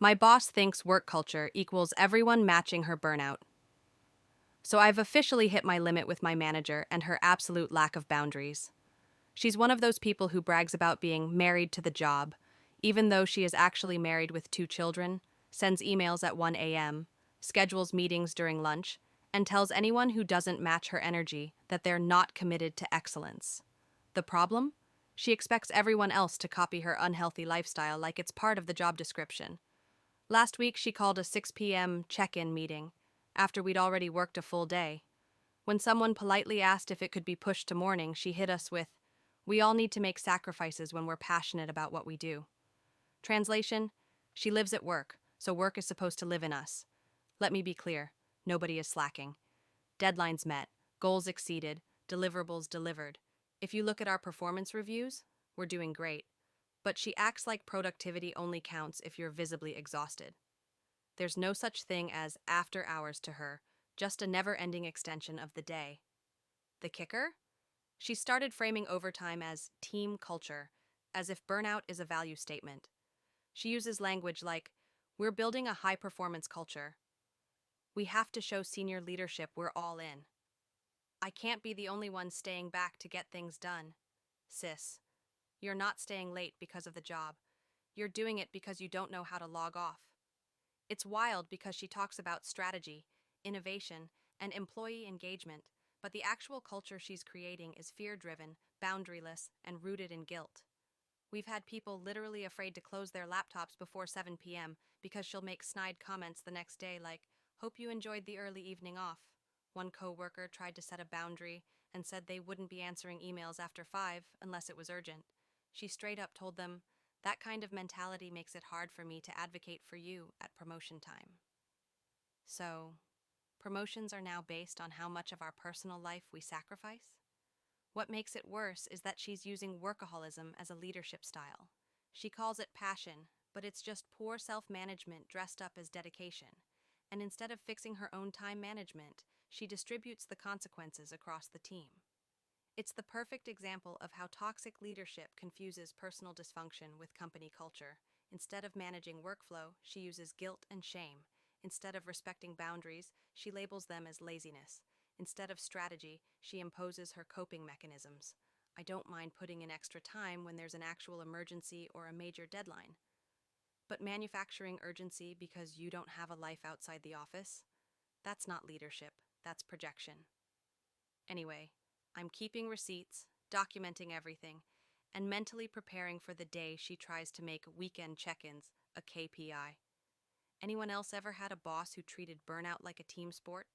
My boss thinks work culture equals everyone matching her burnout. So I've officially hit my limit with my manager and her absolute lack of boundaries. She's one of those people who brags about being married to the job, even though she is actually married with 2 children, sends emails at 1 a.m., schedules meetings during lunch, and tells anyone who doesn't match her energy that they're not committed to excellence. The problem? She expects everyone else to copy her unhealthy lifestyle like it's part of the job description. Last week, she called a 6 p.m. check-in meeting, after we'd already worked a full day. When someone politely asked if it could be pushed to morning, she hit us with, "We all need to make sacrifices when we're passionate about what we do." Translation: she lives at work, so work is supposed to live in us. Let me be clear, nobody is slacking. Deadlines met, goals exceeded, deliverables delivered. If you look at our performance reviews, we're doing great. But she acts like productivity only counts if you're visibly exhausted. There's no such thing as after hours to her, just a never-ending extension of the day. The kicker? She started framing overtime as team culture, as if burnout is a value statement. She uses language like, "We're building a high-performance culture. We have to show senior leadership we're all in. I can't be the only one staying back to get things done. Sis, you're not staying late because of the job. You're doing it because you don't know how to log off." It's wild because she talks about strategy, innovation, and employee engagement, but the actual culture she's creating is fear-driven, boundaryless, and rooted in guilt. We've had people literally afraid to close their laptops before 7 p.m. because she'll make snide comments the next day like, "Hope you enjoyed the early evening off." One coworker tried to set a boundary and said they wouldn't be answering emails after 5 unless it was urgent. She straight up told them, "That kind of mentality makes it hard for me to advocate for you at promotion time." So, promotions are now based on how much of our personal life we sacrifice? What makes it worse is that she's using workaholism as a leadership style. She calls it passion, but it's just poor self-management dressed up as dedication. And instead of fixing her own time management, she distributes the consequences across the team. It's the perfect example of how toxic leadership confuses personal dysfunction with company culture. Instead of managing workflow, she uses guilt and shame. Instead of respecting boundaries, she labels them as laziness. Instead of strategy, she imposes her coping mechanisms. "I don't mind putting in extra time when there's an actual emergency or a major deadline." But manufacturing urgency because you don't have a life outside the office? That's not leadership, that's projection. Anyway, I'm keeping receipts, documenting everything, and mentally preparing for the day she tries to make weekend check-ins a KPI. Anyone else ever had a boss who treated burnout like a team sport?